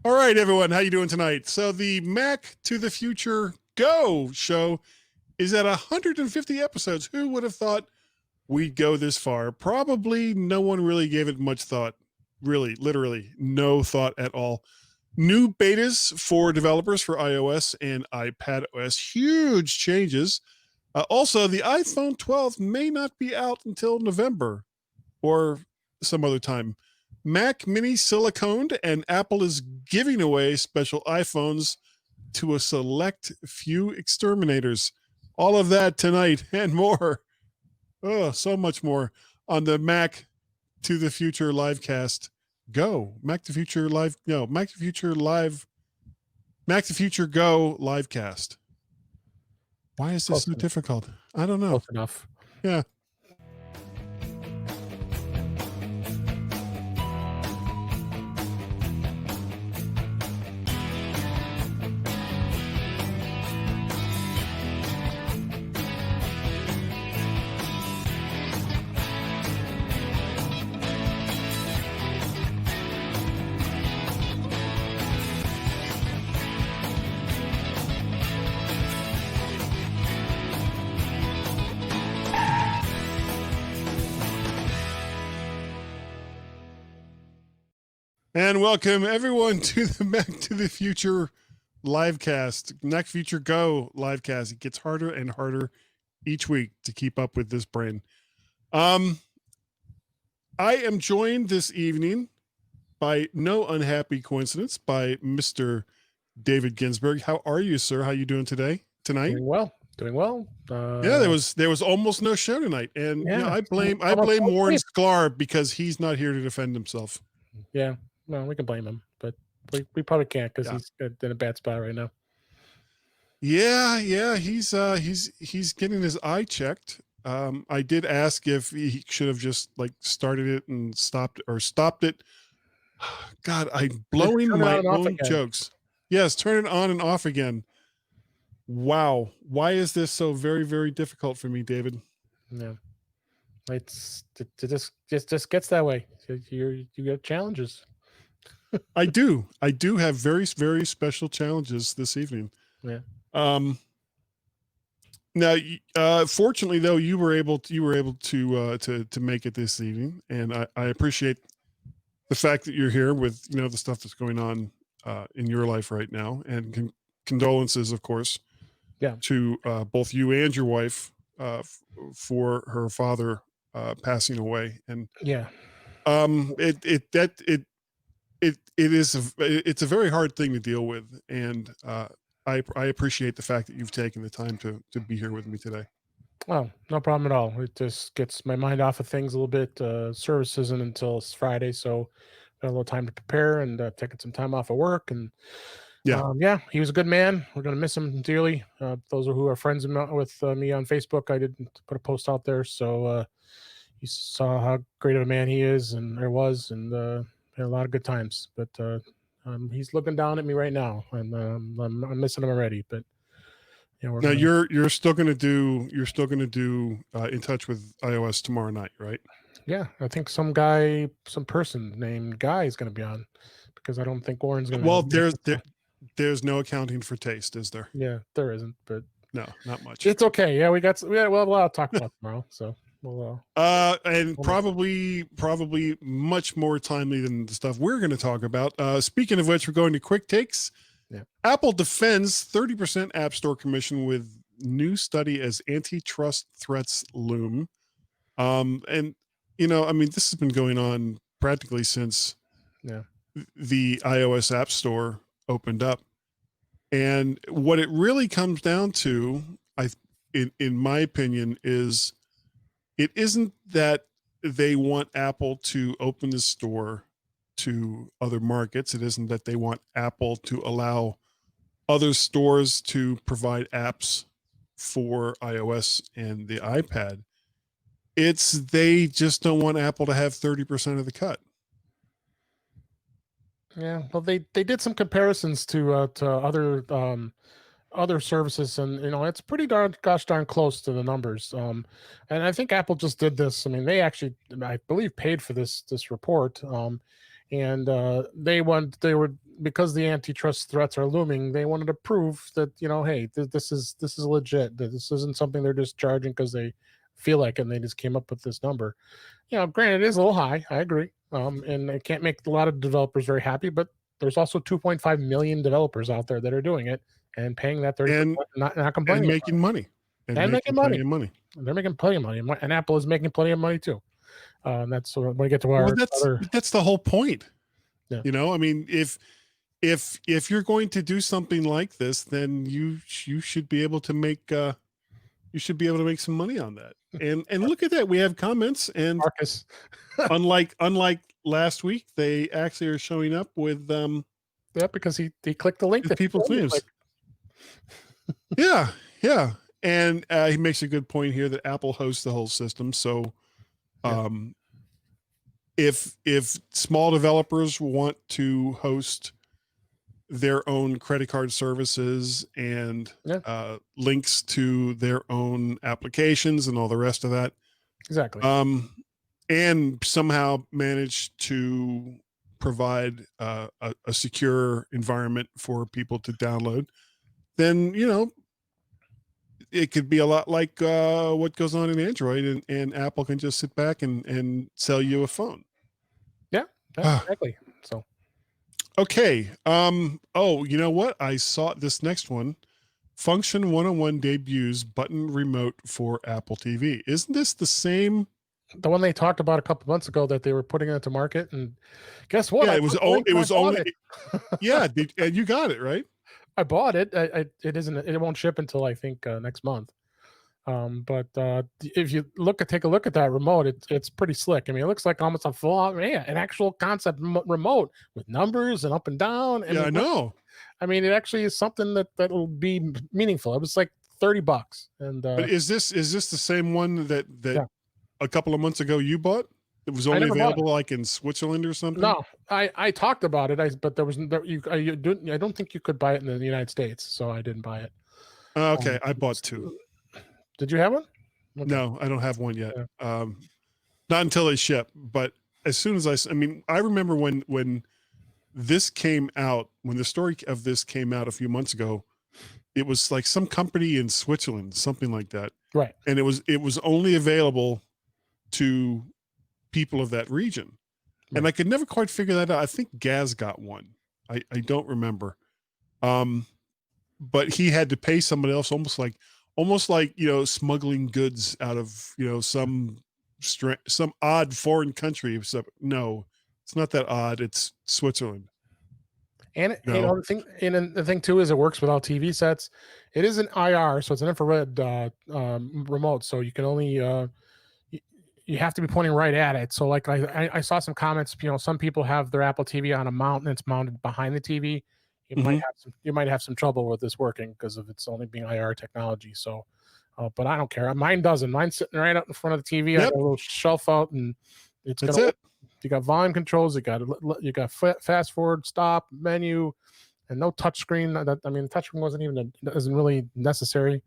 All right, everyone, how you doing tonight? So the Mac to the Future Go show is at 150 episodes. Who would have thought we'd go this far? Probably no one really gave it much thought. Really, literally no thought at all. New betas for developers for iOS and iPadOS. Huge changes. Also, the iPhone 12 may not be out until November or some other time. Mac Mini Silconed and Apple is giving away special iPhones to a select few exterminators. All of that tonight and more. Oh, so much more on the Mac to the Future livecast. Go. Mac to Future Live. No, Mac to Future Live. Mac to Future Go livecast. Why is this so difficult? I don't know. Close enough. Yeah. And welcome everyone to the Mac to the Future livecast, Mac Future Go livecast. It gets harder and harder each week to keep up with this brain. I am joined this evening by no unhappy coincidence by Mr. David Ginsburg. How are you, sir? How are you doing tonight? Doing well. Yeah, there was almost no show tonight, and yeah, you know, I blame Warren Sklar because he's not here to defend himself. Yeah. Well, we can blame him, but we probably can't because he's in a bad spot right now. Yeah, he's getting his eye checked. I did ask if he should have just like started it and stopped it. God, I'm blowing my own jokes. Yes, turn it on and off again. Wow, why is this so very, very difficult for me, David? Yeah, it just gets that way. You get challenges. I do have very, very special challenges this evening. Yeah. Now, fortunately though, you were able to make it this evening, and I appreciate the fact that you're here with, you know, the stuff that's going on in your life right now, and condolences, of course, to both you and your wife for her father passing away. And it's a very hard thing to deal with, and I appreciate the fact that you've taken the time to be here with me today. Oh, no problem at all. It just gets my mind off of things a little bit. Service isn't until Friday, so got a little time to prepare and taking some time off of work. And he was a good man. We're gonna miss him dearly. Those who are friends with me on Facebook, I did put a post out there, so you saw how great of a man he is and was, and had a lot of good times. But he's looking down at me right now, and I'm missing him already. But now you're still gonna do In Touch with iOS tomorrow night, right? Yeah, I think some person named Guy is going to be on, because I don't think Warren's going to. Well, there's no accounting for taste, is there? Yeah, there isn't, but no, not much. It's okay. Yeah, we'll have a lot to talk about tomorrow. So we'll probably much more timely than the stuff we're going to talk about. Speaking of which, we're going to quick takes. Yeah. Apple defends 30% App Store commission with new study as antitrust threats loom. And you know, I mean, this has been going on practically since the iOS App Store opened up. And what it really comes down to, in my opinion, is it isn't that they want Apple to open the store to other markets. It isn't that they want Apple to allow other stores to provide apps for iOS and the iPad. It's they just don't want Apple to have 30% of the cut. Yeah, well, they did some comparisons to other services, and it's pretty darn close to the numbers. And I think Apple just did this. I mean, they actually, I believe, paid for this report. And they were because the antitrust threats are looming, they wanted to prove that, hey, this is legit. That this isn't something they're just charging because they feel like it and they just came up with this number. Granted, it is a little high. I agree. And it can't make a lot of developers very happy, but there's also 2.5 million developers out there that are doing it and paying that 30%, and not complaining, and making money, and making money. money. They're making plenty of money, and Apple is making plenty of money too. That's when we get to our that's the whole point. Yeah. I mean, if you're going to do something like this, then you should be able to make some money on that. And look at that, we have comments, and Marcus. unlike last week, they actually are showing up with because he clicked the link that people's names. Yeah. And he makes a good point here that Apple hosts the whole system. So if small developers want to host their own credit card services and links to their own applications and all the rest of that, exactly, and somehow manage to provide a secure environment for people to download, then it could be a lot like what goes on in Android, and Apple can just sit back and sell you a phone. Yeah, exactly. So, okay. Oh, you know what? I saw this next one. Function 101 debuts button remote for Apple TV. Isn't this the same? The one they talked about a couple months ago that they were putting into market, and guess what? Yeah, it was only. Yeah, and you got it right. I bought it. It won't ship until I think next month. But if you take a look at that remote, it's pretty slick. I mean, it looks like almost a full out, an actual concept remote with numbers and up and down. I know. I mean, it actually is something that'll be meaningful. It was like $30, and but is this the same one that a couple of months ago you bought? It was only available like in Switzerland or something. No, I talked about it. But there was I don't think you could buy it in the United States, so I didn't buy it. Okay, I bought two. Did you have one? Okay. No, I don't have one yet. Yeah. Not until they ship. But as soon as I mean, I remember when this came out, when the story of this came out a few months ago, it was like some company in Switzerland, something like that. Right. And it was only available to people of that region. Right. And I could never quite figure that out. I think Gaz got one. I don't remember. But he had to pay somebody else almost like smuggling goods out of some odd foreign country. No, it's not that odd. It's Switzerland. And the thing too is it works without TV sets. It is an IR, so it's an infrared remote. So you can only you have to be pointing right at it. So like I saw some comments. Some people have their Apple TV on a mount and it's mounted behind the TV. You might have some trouble with this working because of it's only being IR technology. So, but I don't care. Mine doesn't. Mine's sitting right out in front of the TV. Yep. I got a little shelf out, and that's it. You got volume controls. You got fast forward, stop, menu, and no touch screen. The touch screen isn't really necessary.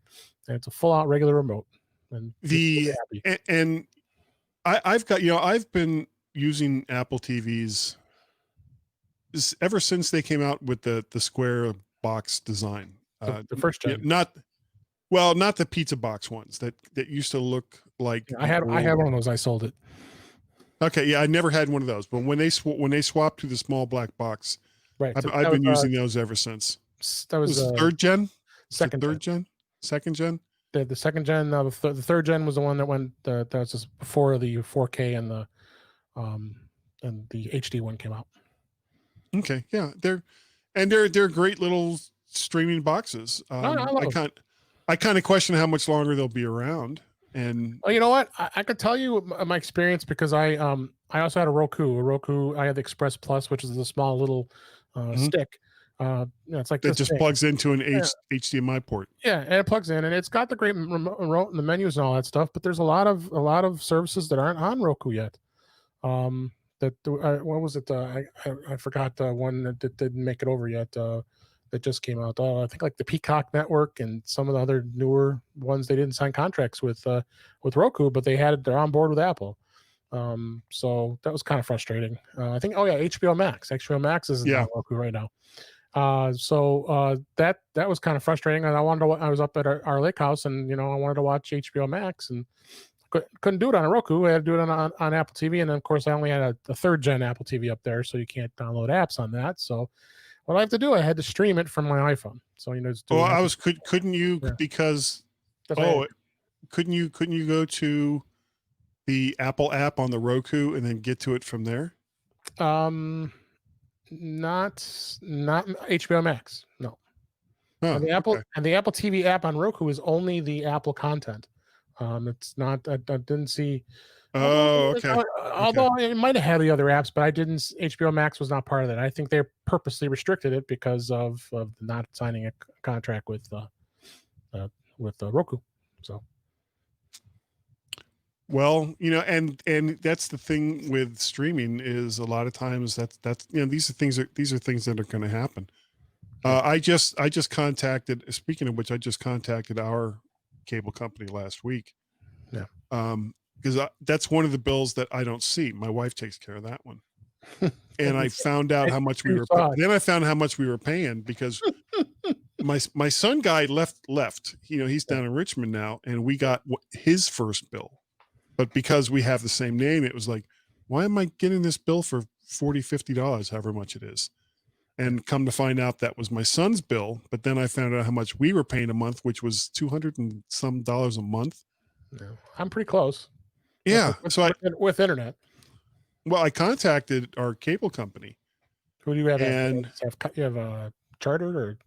And it's a full out regular remote. And I've been using Apple TVs ever since they came out with the square box design. The first gen. Not the pizza box ones that used to look like. I had one of those. I sold it. Okay, yeah, I never had one of those. But when they swapped to the small black box, right, I've been using those ever since. That was third gen. Second gen. Second gen. The second gen. The third gen was the one that went. That was just before the 4K and the HD one came out. Okay, yeah, they're great little streaming boxes. I kind of question how much longer they'll be around. And you know what? I could tell you my experience because I also had a Roku. I had the Express Plus, which is a small little stick. It's like that just plugs into an HDMI port. Yeah, and it plugs in, and it's got the great remote and the menus and all that stuff. But there's a lot of services that aren't on Roku yet. What was it? I forgot one that didn't make it over yet. That just came out. I think like the Peacock Network and some of the other newer ones. They didn't sign contracts with Roku, but they're on board with Apple. So that was kind of frustrating. I think, HBO Max. HBO Max isn't on Roku right now. So that was kind of frustrating. And I was up at our lake house, and I wanted to watch HBO Max, and couldn't do it on a Roku. I had to do it on Apple TV, and then of course I only had a third gen Apple TV up there, so you can't download apps on that. So what I have to do, I had to stream it from my iPhone. So just do couldn't you because couldn't you go to the Apple app on the Roku and then get to it from there? Not HBO Max. No. Oh, and the Apple TV app on Roku is only the Apple content. It's not. I didn't see. Oh, okay. Although it might have had the other apps, but I didn't. HBO Max was not part of that. I think they purposely restricted it because of not signing a contract with Roku. So. Well, and that's the thing with streaming is a lot of times that's these are things that are going to happen. I just contacted. Speaking of which, I just contacted our cable company last week. Yeah. Because that's one of the bills that I don't see. My wife takes care of that one, and I found out how much we were. Then I found how much we were paying because my son guy left. He's down in Richmond now, and we got his first bill. But because we have the same name, it was like, why am I getting this bill for $40, $50, however much it is? And come to find out that was my son's bill. But then I found out how much we were paying a month, which was $200 and some a month. No, I'm pretty close. Yeah. With internet. Well, I contacted our cable company. Who do you have? And you have a Charter or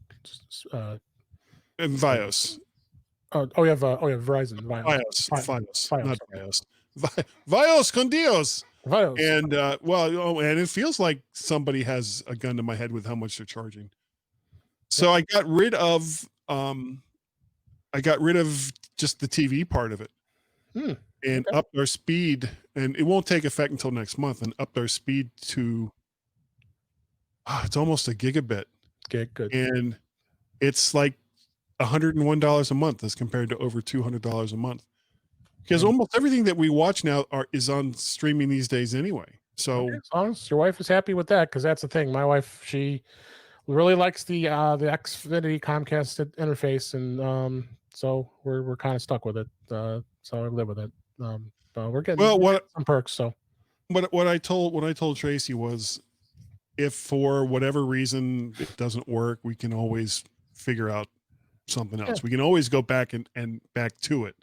and Vios. You have Verizon. Vios, not Vios. Vios con Dios. Vios. And and it feels like somebody has a gun to my head with how much they're charging. So I got rid of just the TV part of it, and upped our speed. And it won't take effect until next month. And upped our speed to it's almost a gigabit. Good. And it's like $101 a month as compared to over $200 a month, because almost everything that we watch now is on streaming these days anyway. So as long as your wife is happy with that, because that's the thing. My wife, she really likes the Xfinity Comcast interface, and so we're kind of stuck with it. So I live with it. We're getting some perks. So what I told Tracy was, if for whatever reason it doesn't work, we can always figure out something else. We can always go back and back to it.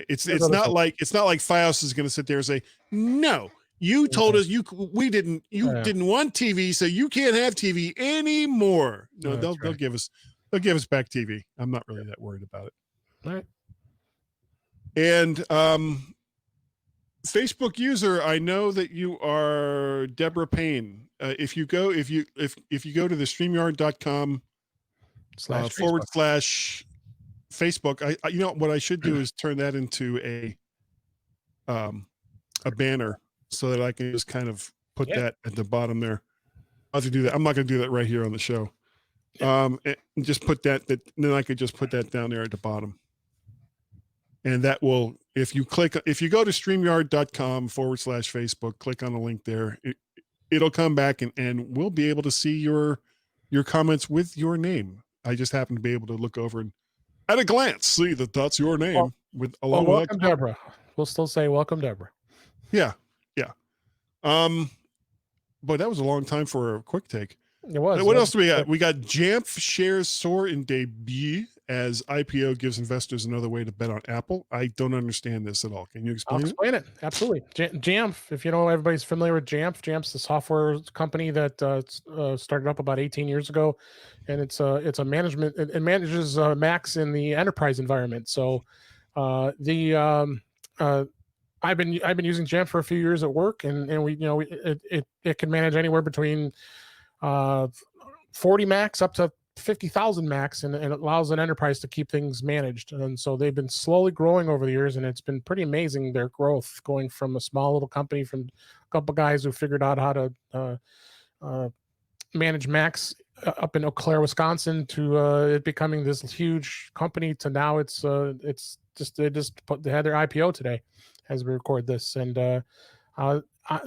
It's not like Fios is going to sit there and say, no, you told us we didn't want TV, so you can't have TV anymore. No, they'll give us back TV. I'm not really that worried about it. All right. And Facebook user, I know that you are Deborah Payne. If you go to the StreamYard.com /Facebook, I what I should do is turn that into a banner so that I can just kind of put that at the bottom there. I'll have to do that. I'm not going to do that right here on the show. And just put that then I could just put that down there at the bottom. And that will, if you go to StreamYard.com /Facebook, click on the link there, it'll come back and we'll be able to see your comments with your name. I just happen to be able to look over and at a glance see that that's your name welcome Deborah. We'll still say welcome Deborah. Yeah. But that was a long time for a quick take. It was. What else do we got? We got Jamf shares soar in debut as IPO gives investors another way to bet on Apple. I don't understand this at all. Can you explain it? I'll explain it. Absolutely. Jamf, if everybody's familiar with Jamf. Jamf's the software company that started up about 18 years ago, and it's a management. It manages Macs in the enterprise environment. So I've been using Jamf for a few years at work, and it can manage anywhere between 40 Macs up to 50,000 Macs, and it allows an enterprise to keep things managed. And so they've been slowly growing over the years, and it's been pretty amazing, their growth, going from a small little company from a couple guys who figured out how to manage Macs up in Eau Claire, Wisconsin, to it becoming this huge company, to now they had their IPO today. as we record this. And the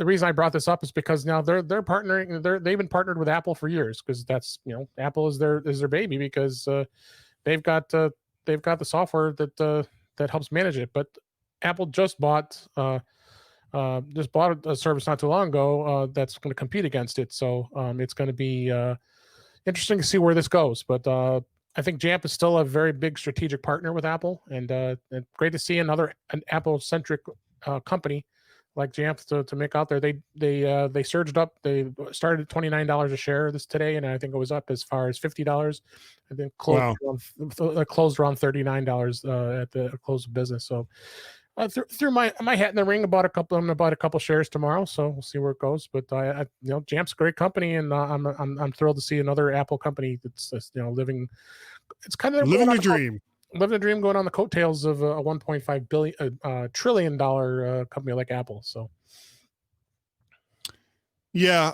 reason I brought this up is because now they're partnering. They've been partnered with Apple for years, because that's, Apple is their baby, because they've got the software that helps manage it. But Apple just bought a service not too long ago that's going to compete against it. So it's going to be interesting to see where this goes. But I think Jamf is still a very big strategic partner with Apple, and great to see an Apple-centric company like Jamf to make out there. They surged up. They started at $29 a share today, and I think it was up as far as $50. And then closed around $39 at the close of business. So threw my hat in the ring. I'm gonna buy a couple shares tomorrow, so we'll see where it goes. But Jamf's a great company, and I'm thrilled to see another Apple company that's living. It's kind of living the dream. Living the dream, going on the coattails of a $1.5 trillion company like Apple. So, yeah,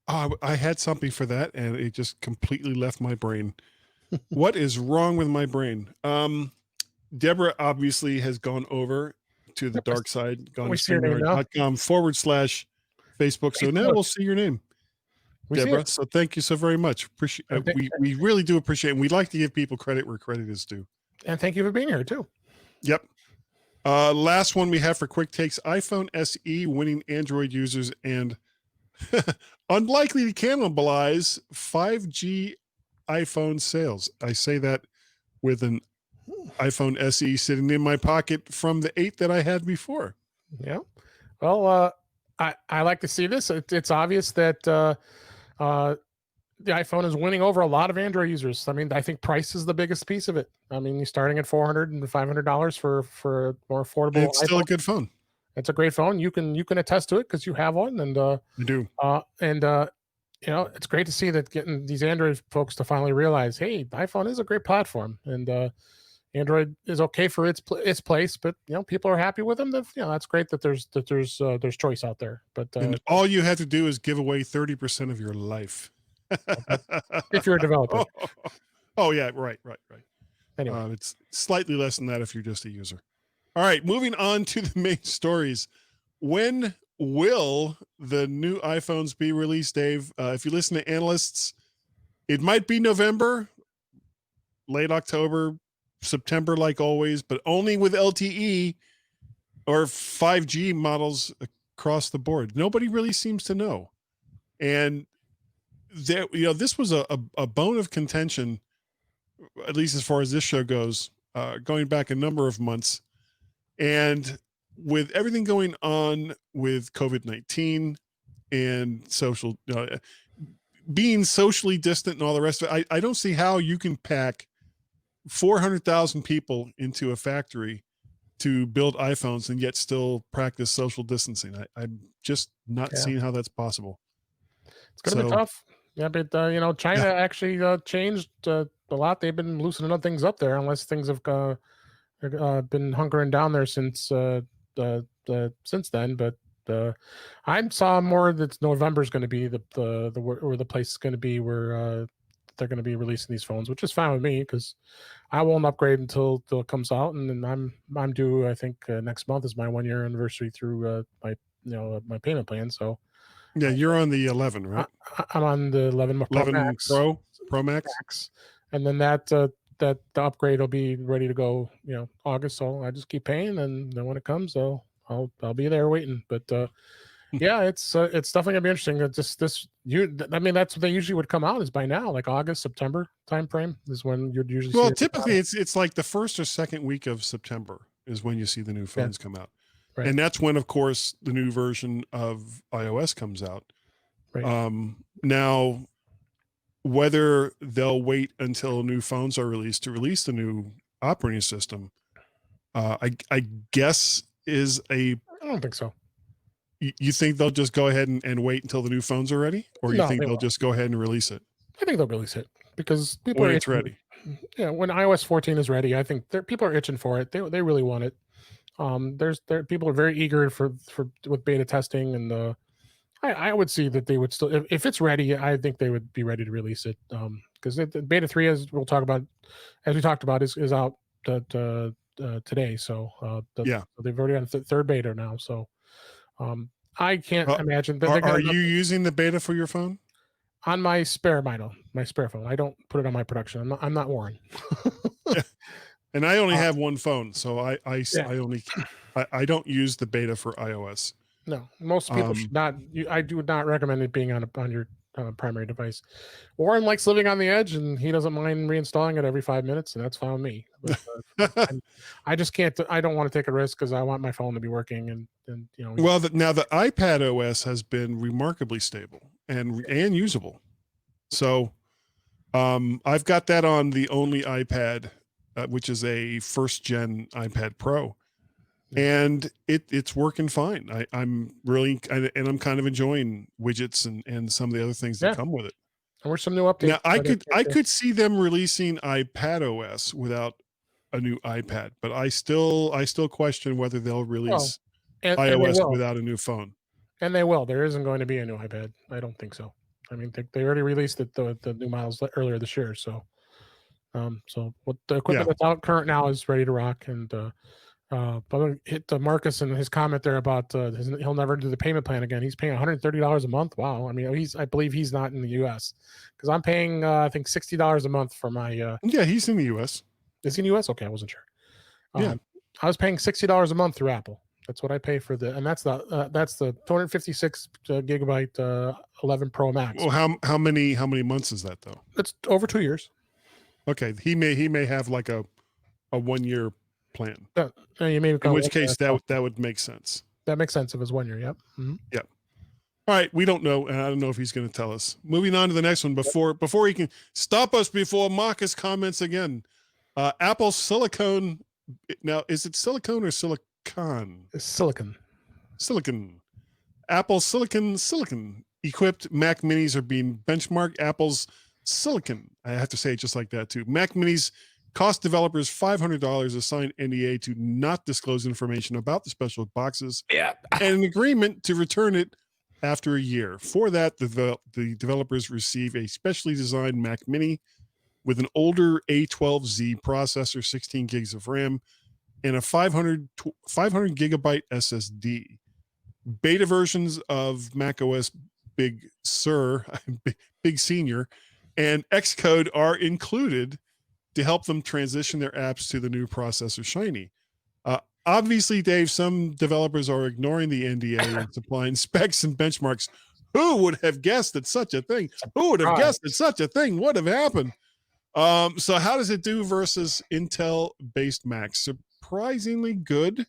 I had something for that, and it just completely left my brain. What is wrong with my brain? Deborah obviously has gone over to the dark side, gone to StreamYard.com/Facebook. So now we'll see your name, Deborah. So thank you so very much. We really do appreciate it. And we'd like to give people credit where credit is due. And thank you for being here too. Yep. Last one we have for quick takes: iPhone SE winning Android users and unlikely to cannibalize 5G iPhone sales. I say that with an iPhone SE sitting in my pocket from the 8 that I had before. Yeah. Well, I like to see this. It's obvious that the iPhone is winning over a lot of Android users. I mean, I think price is the biggest piece of it. I mean, you're starting at $400 and $500 for a more affordable. It's still a good phone. It's a great phone. You can attest to it because you have one, and you do. It's great to see that getting these Android folks to finally realize, hey, the iPhone is a great platform, and Android is okay for its place, but people are happy with them. That's great that there's choice out there. But and all you have to do is give away 30% of your life if you're a developer. Oh yeah, right. Anyway, it's slightly less than that if you're just a user. All right, moving on to the main stories. When will the new iPhones be released, Dave? If you listen to analysts, it might be November, late October, September, like always, but only with LTE or 5G models across the board. Nobody really seems to know. And this was a bone of contention, at least as far as this show goes, going back a number of months. And with everything going on with COVID-19 and social, being socially distant and all the rest of it, I don't see how you can pack 400,000 people into a factory to build iPhones and yet still practice social distancing. I'm just not seeing how that's possible. It's going to be tough. Yeah, but China actually changed a lot. They've been loosening up things up there, unless things have been hunkering down there since then. But I saw more that November is going to be the place is going to be where they're going to be releasing these phones, which is fine with me because I won't upgrade until it comes out, and then I'm due. I think next month is my 1-year anniversary through my payment plan. So yeah, you're on the 11, right? I'm on the 11 Max. Pro Max, and then that the upgrade will be ready to go, August. So I just keep paying, and then when it comes, I'll be there waiting. But yeah, it's definitely gonna be interesting. That's what they usually would come out is by now, like August, September timeframe is when you'd usually. Well, typically it's like the first or second week of September is when you see the new phones come out, right. And that's when, of course, the new version of iOS comes out. Right. Now, whether they'll wait until new phones are released to release the new operating system, I guess is I don't think so. You think they'll just go ahead and wait until the new phones are ready, or you think they'll just go ahead and release it? I think they'll release it because people when it's ready. Yeah, when iOS 14 is ready, I think people are itching for it. They really want it. People are very eager for with beta testing, and I would see that they would still, if it's ready, I think they would be ready to release it. Because beta 3, as we talked about, is out today. So Yeah. they've already on third beta now. So I can't imagine that Are you using the beta for your phone? On my spare phone. I don't put it on my production. I'm not Warren. And I only have one phone, so I don't use the beta for iOS. No, most people should not. I do not recommend it being on your primary device. Warren likes living on the edge, and he doesn't mind reinstalling it every 5 minutes, and that's fine with me. But, I just can't. I don't want to take a risk because I want my phone to be working, and you know. Well, now the iPadOS has been remarkably stable and usable. So, I've got that on the only iPad, which is a first gen iPad Pro. And it's working fine. I'm really, and I'm kind of enjoying widgets and some of the other things that come with it. And we're some new updates. Now I could see them releasing iPadOS without a new iPad, but I still question whether they'll release iOS without a new phone. And they will. There isn't going to be a new iPad. I don't think so. I mean, they already released the new models earlier this year. So, what the equipment that's out current now is ready to rock. And but I'm gonna hit Marcus and his comment there about he'll never do the payment plan again. He's paying $130 a month. Wow. I mean, I believe he's not in the U.S. because I'm paying I think $60 a month for my. Yeah, he's in the U.S. Is he in the U.S.? Okay, I wasn't sure. Yeah, I was paying $60 a month through Apple. That's what I pay for and that's the 256 gigabyte 11 Pro Max. Well, how many months is that though? It's over 2 years. Okay, he may have like a 1 year plan. You may in which case that would make sense. That makes sense if it's 1 year. Yep. Mm-hmm. Yep. All right, we don't know, and I don't know if he's going to tell us. Moving on to the next one before he can stop us before Marcus comments again. Apple Silicone. Now, is it silicone or silicon? It's silicon. Apple silicon equipped Mac Minis are being benchmarked. Apple's Silicon. I have to say it just like that too. Mac Minis cost developers $500 to sign NDA to not disclose information about the special boxes. Yeah. And an agreement to return it after a year. For that, the developers receive a specially designed Mac Mini with an older A12Z processor, 16 gigs of RAM, and a 500 gigabyte SSD. Beta versions of macOS Big Sur, Big Senior, and Xcode are included to help them transition their apps to the new processor Shiny. Obviously, Dave, some developers are ignoring the NDA and supplying specs and benchmarks. Who would have guessed at such a thing? Who would have guessed that such a thing would have happened? So how does it do versus Intel-based Macs? Surprisingly good,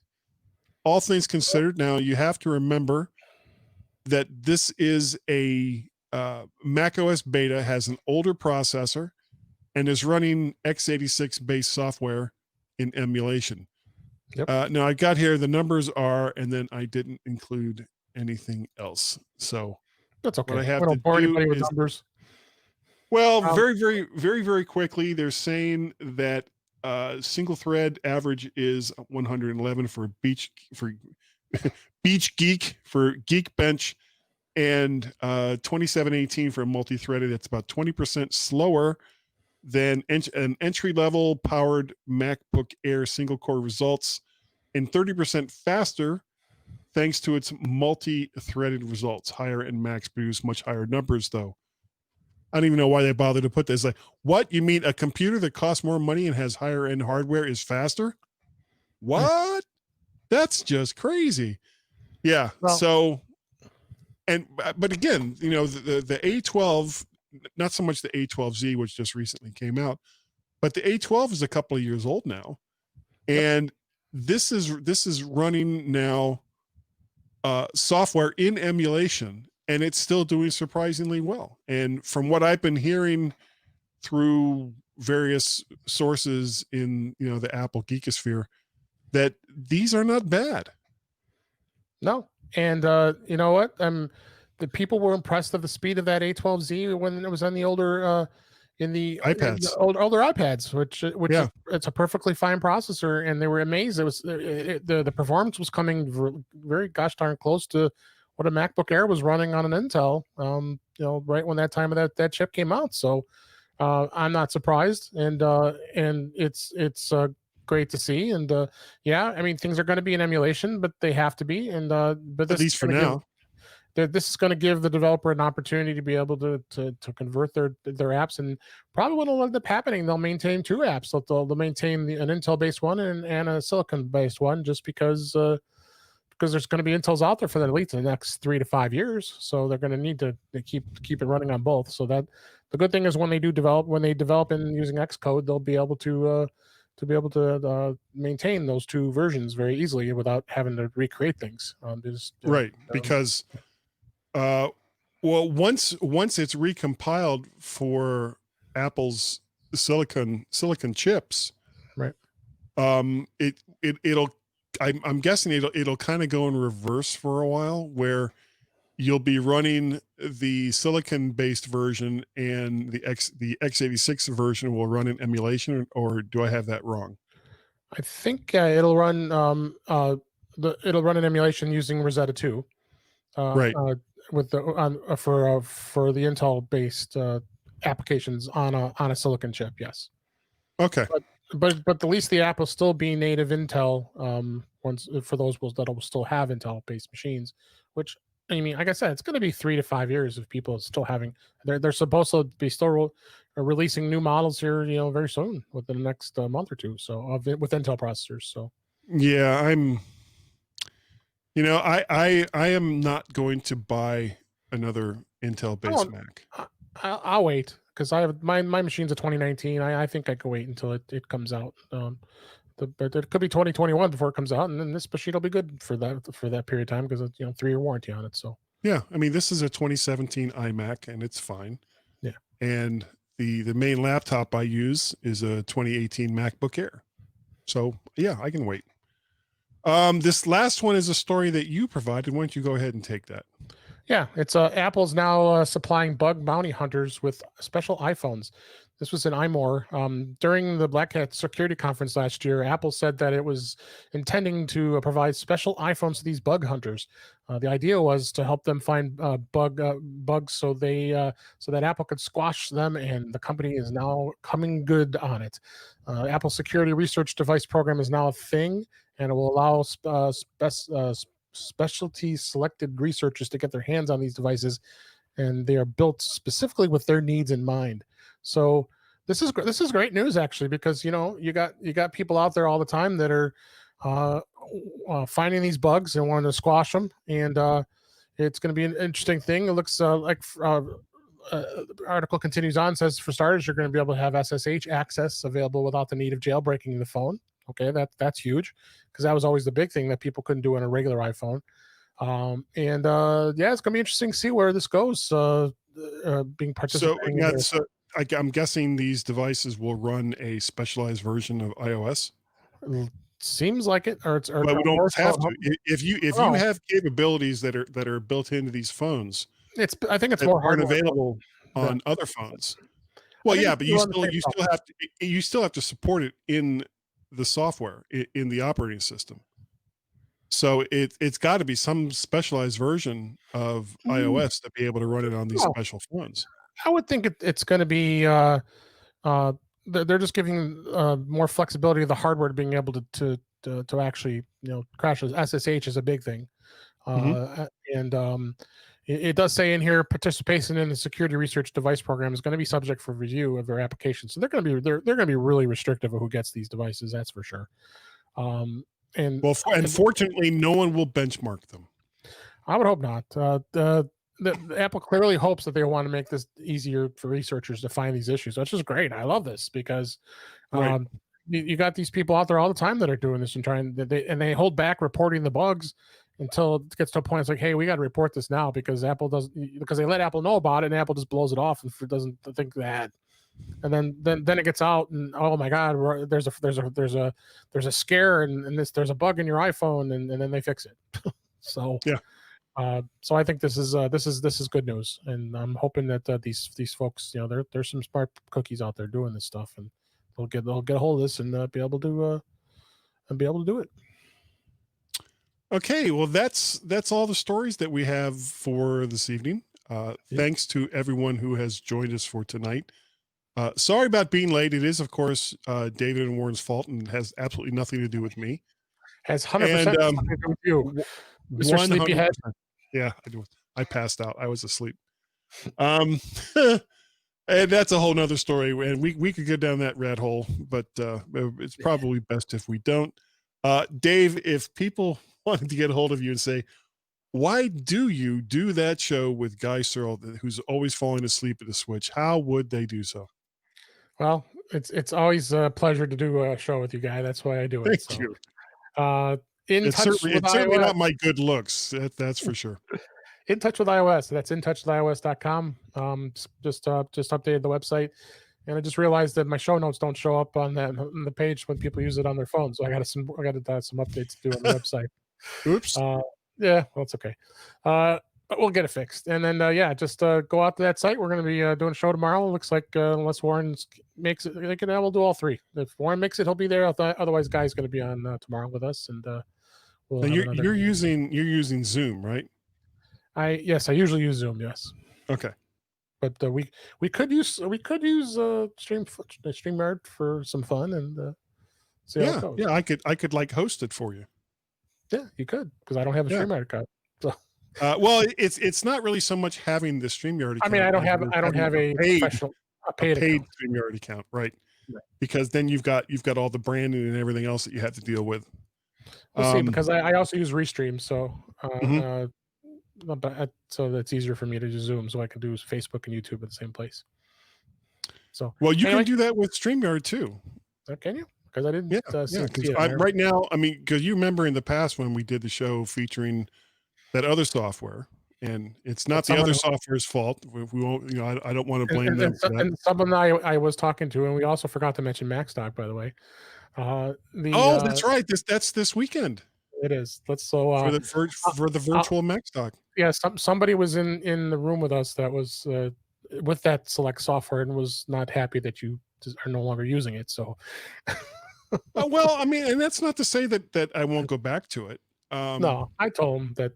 all things considered. Now, you have to remember that this is a macOS beta, has an older processor, and is running x86-based software in emulation. Yep. Now, I got here, the numbers are, and then I didn't include anything else. So that's okay. What I have to do with is, numbers. Well, very quickly, they're saying that single thread average is 111 for Beach Geek, for Geekbench, and 2718 for multi-threaded. It's about 20% slower than an entry-level powered MacBook Air single-core results, and 30% faster thanks to its multi-threaded results. Higher-end Macs produce much higher numbers, though. I don't even know why they bothered to put this. Like, what? You mean a computer that costs more money and has higher-end hardware is faster? What? That's just crazy. Yeah. Well, so, but again, you know, the A12, not so much the A12Z, which just recently came out, but the A12 is a couple of years old now, and this is running now software in emulation, and it's still doing surprisingly well. And from what I've been hearing through various sources in, you know, the Apple geekosphere, that these are not bad. No, and you know what? The people were impressed of the speed of that A12Z when it was on the older iPads, older iPads, which it's a perfectly fine processor, and they were amazed. It was the performance was coming very gosh darn close to what a MacBook Air was running on an Intel. You know, right when that time of that chip came out. So I'm not surprised, and it's great to see. And yeah, I mean, things are going to be in emulation, but they have to be. And but At this is least for going to give now. this is going to give the developer an opportunity to be able to convert their apps. And probably what will end up happening, they'll maintain two apps. They'll maintain an Intel based one and a Silicon based one, just because there's going to be Intels out there for at least the next 3 to 5 years. So they're going to need to keep it running on both. So that the good thing is when they develop in using Xcode, they'll be able to maintain those two versions very easily without having to recreate things. Right, because well, once it's recompiled for Apple's silicon chips, right, it'll I'm guessing it'll kind of go in reverse for a while, where you'll be running the silicon based version and the x86 version will run in emulation, or do I have that wrong? I think it'll run it'll run an emulation using Rosetta 2. Right. With the for the Intel based applications on a silicon chip, yes. Okay. But at least the app will still be native Intel once for those that will still have Intel based machines. Which, I mean, like I said, it's going to be 3 to 5 years of people still having. They're supposed to be still releasing new models here, very soon, within the next month or two. So with Intel processors. So yeah, I am not going to buy another Intel based Mac. I'll wait, because I have my machine's a 2019. I think I can wait until it comes out. But it could be 2021 before it comes out, and then this machine will be good for that period of time, because it's 3-year warranty on it. So yeah, I mean, this is a 2017 iMac and it's fine. Yeah, and the main laptop I use is a 2018 MacBook Air. So yeah, I can wait. This last one is a story that you provided. Why don't you go ahead and take that? Yeah, it's Apple's now supplying bug bounty hunters with special iPhones. This was in iMore. During the Black Hat Security Conference last year, Apple said that it was intending to provide special iPhones to these bug hunters. The idea was to help them find bugs, so that Apple could squash them, and the company is now coming good on it. Apple Security Research Device Program is now a thing, and it will allow specialty selected researchers to get their hands on these devices, and they are built specifically with their needs in mind. So this is great news, actually, because you got people out there all the time that are finding these bugs and wanting to squash them, and it's going to be an interesting thing. It looks like article continues on, says, for starters, you're going to be able to have SSH access available without the need of jailbreaking the phone. Okay, that's huge, because that was always the big thing that people couldn't do on a regular iPhone. Yeah, it's gonna be interesting to see where this goes. Being participating. So I'm guessing these devices will run a specialized version of iOS. Seems like it, or but we don't have to. If you have capabilities that are built into these phones, I think it's more aren't available on other phones. Well, yeah, but you still have to support it in the software, in the operating system. So it's got to be some specialized version of iOS to be able to run it on these special phones. I would think it's going to be they're just giving more flexibility of the hardware to being able to actually crash. SSH is a big thing, and it does say in here, participation in the Security Research Device Program is going to be subject for review of their application. So they're going to be really restrictive of who gets these devices. That's for sure. And fortunately, no one will benchmark them. I would hope not. The Apple clearly hopes that they want to make this easier for researchers to find these issues, which is great. I love this, because you got these people out there all the time that are doing this and they hold back reporting the bugs until it gets to a point. It's like, hey, we got to report this now, because they let Apple know about it, and Apple just blows it off and doesn't think that. And then it gets out, and oh my God, there's a scare, and there's a bug in your iPhone, and then they fix it. So yeah. So I think this is good news, and I'm hoping that these folks, there's some smart cookies out there doing this stuff, and they'll get a hold of this and be able to do it. Okay, well, that's all the stories that we have for this evening. Thanks to everyone who has joined us for tonight. Sorry about being late. It is, of course, David and Warren's fault and has absolutely nothing to do with me. Has 100% And something to do with you, Mr. 100%. Sleepyhead. Yeah, I passed out. I was asleep. And that's a whole nother story. And we could go down that rat hole, but it's probably best if we don't. Dave, if people wanted to get a hold of you and say, why do you do that show with Guy Searle, who's always falling asleep at the switch? How would they do so? Well, it's always a pleasure to do a show with you, Guy. That's why I do it. Thank you. It's certainly not my good looks. That's for sure. In Touch with iOS. That's intouchwithios.com. Just updated the website, and I just realized that my show notes don't show up on the page when people use it on their phone. So I got some updates to do on the website. Oops. Yeah, well, it's okay. But we'll get it fixed. And then just go out to that site. We're going to be doing a show tomorrow. It looks like unless Warren makes it, we'll do all three. If Warren makes it, he'll be there. Otherwise, Guy's going to be on tomorrow with us, and you're using Zoom, right? I usually use Zoom. Yes. Okay. But we could use StreamYard for some fun and see how it goes. Yeah, I could like host it for you. Yeah, you could, because I don't have a StreamYard account. So. Well, it's not really so much having the StreamYard account. I mean, I don't have a paid StreamYard account, right? Because then you've got all the branding and everything else that you have to deal with. We'll see, because I also use Restream, so so that's easier for me to use Zoom, so I can do Facebook and YouTube at the same place. So well, you can do that with StreamYard too. Can you? Because I didn't. See it right now. I mean, because you remember in the past when we did the show featuring that other software, and it's not the other software's fault. We won't. I don't want to blame them for that. And someone I was talking to, and we also forgot to mention MacStock, by the way. That's right. That's this weekend. It is. For the virtual MacStock. Yeah, somebody was in the room with us that was with that select software and was not happy that you are no longer using it. So, well, I mean, and that's not to say that I won't go back to it. No, I told him that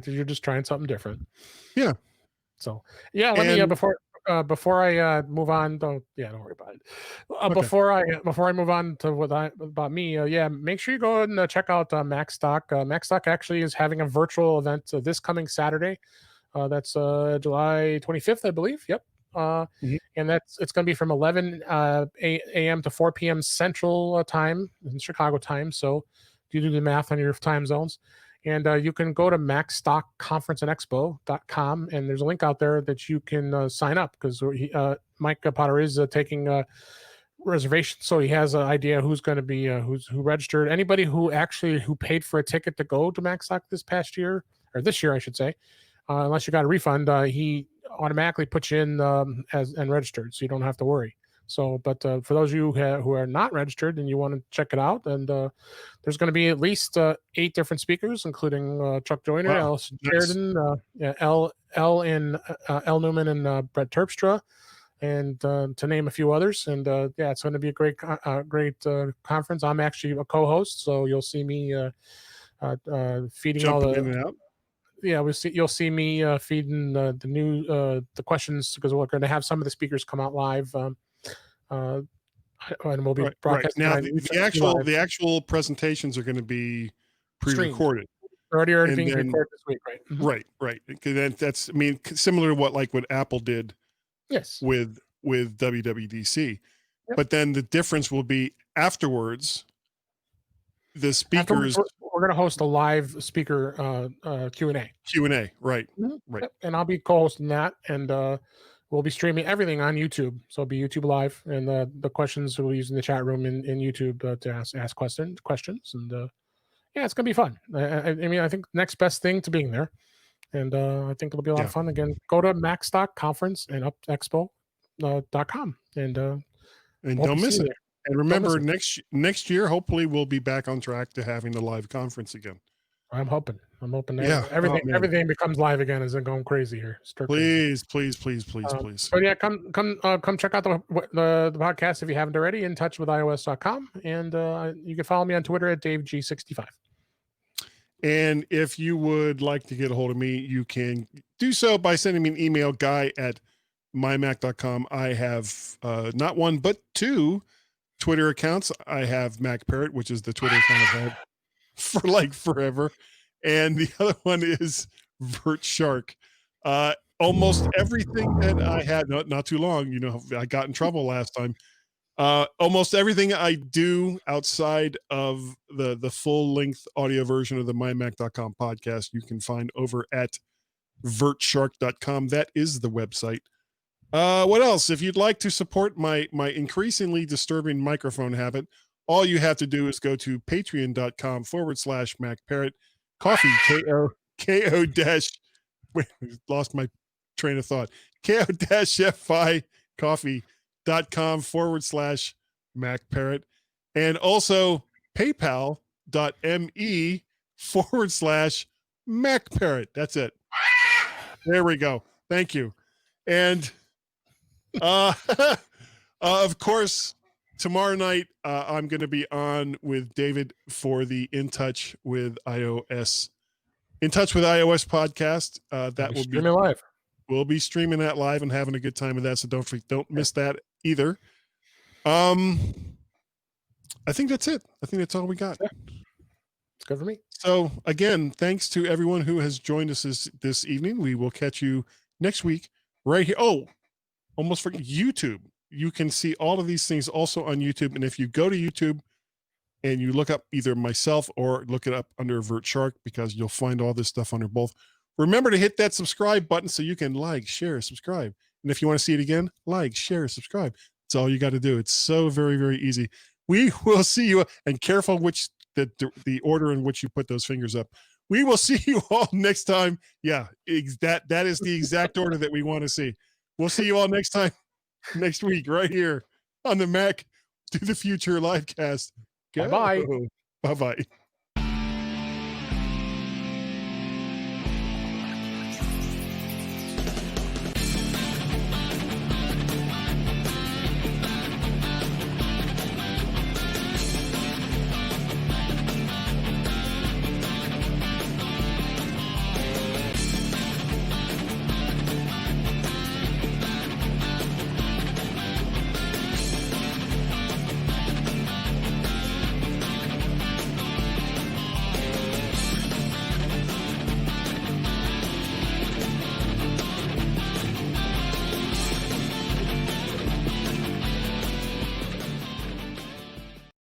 you're just trying something different. Yeah. So let me before I move on. Don't worry about it. Before I move on to about me, make sure you go and check out MacStock. MacStock actually is having a virtual event this coming Saturday. That's July 25th, I believe. Yep. And it's going to be from 11 a.m. to 4 p.m. Central time in Chicago time. So you do the math on your time zones. And you can go to MacStockConferenceandExpo.com, and there's a link out there that you can sign up, because Mike Potter is taking reservations, so he has an idea who's going to be who registered. Anybody who paid for a ticket to go to MacStock this year, I should say, unless you got a refund, he automatically puts you in and registered, so you don't have to worry. So, but for those of you who are not registered and you want to check it out, and there's going to be at least 8 different speakers, including Chuck Joyner, Allison Sheridan, L Newman, and Brett Terpstra, and to name a few others. And it's going to be a great conference. I'm actually a co-host, so you'll see me feeding all the. In and out. Yeah, you'll see me feeding the questions, because we're going to have some of the speakers come out live. And we'll be broadcasting. Now, the actual presentations are going to be pre-recorded. They're already being recorded this week, right? Mm-hmm. Right. That's similar to what Apple did. Yes. With WWDC, but then the difference will be afterwards. The speakers. We're going to host a live speaker Q&A. Q&A, right? Mm-hmm. Right. Yep. And I'll be co-hosting that, and we'll be streaming everything on YouTube. So it'll be YouTube Live, and the questions we'll use in the chat room in YouTube to ask questions. And it's going to be fun. I mean, I think next best thing to being there. And I think it'll be a lot of fun. Again, go to MacStockConferenceandExpo.com and don't miss it. And remember, next year, hopefully, we'll be back on track to having the live conference again. I'm hoping that everything becomes live again. Isn't going crazy here. Please. But come check out the podcast if you haven't already. InTouchWithIOS.com, and you can follow me on Twitter at DaveG65. And if you would like to get a hold of me, you can do so by sending me an email, guy at mymac.com. I have not one, but two Twitter accounts. I have Mac Parrot, which is the Twitter account I've had for like forever. And the other one is Vert Shark. Almost everything that I had, not too long, I got in trouble last time. Almost everything I do outside of the full length audio version of the mymac.com podcast, you can find over at vertshark.com. That is the website. What else? If you'd like to support my increasingly disturbing microphone habit, all you have to do is go to patreon.com/MacParrot. Coffee, K-O dash, wait, lost my train of thought. Ko-fi coffee.com/MacParrot. And also paypal.me/MacParrot. That's it. There we go. Thank you. And of course, tomorrow night I'm going to be on with David for the In Touch with iOS podcast. That will be live. We'll be streaming that live and having a good time with that. So don't miss that either. I think that's it. I think that's all we got. Yeah. It's good for me. So again, thanks to everyone who has joined us this evening. We will catch you next week right here. Oh, almost forget YouTube. You can see all of these things also on YouTube. And if you go to YouTube and you look up either myself or look it up under Vert Shark, because you'll find all this stuff under both. Remember to hit that subscribe button so you can like, share, subscribe. And if you want to see it again, like, share, subscribe. That's all you got to do. It's so very, very easy. We will see you, and careful which the order in which you put those fingers up. We will see you all next time. Yeah, that is the exact order that we want to see. We'll see you all next time, next week, right here on the Mac to the Future livecast. Bye-bye. Bye-bye.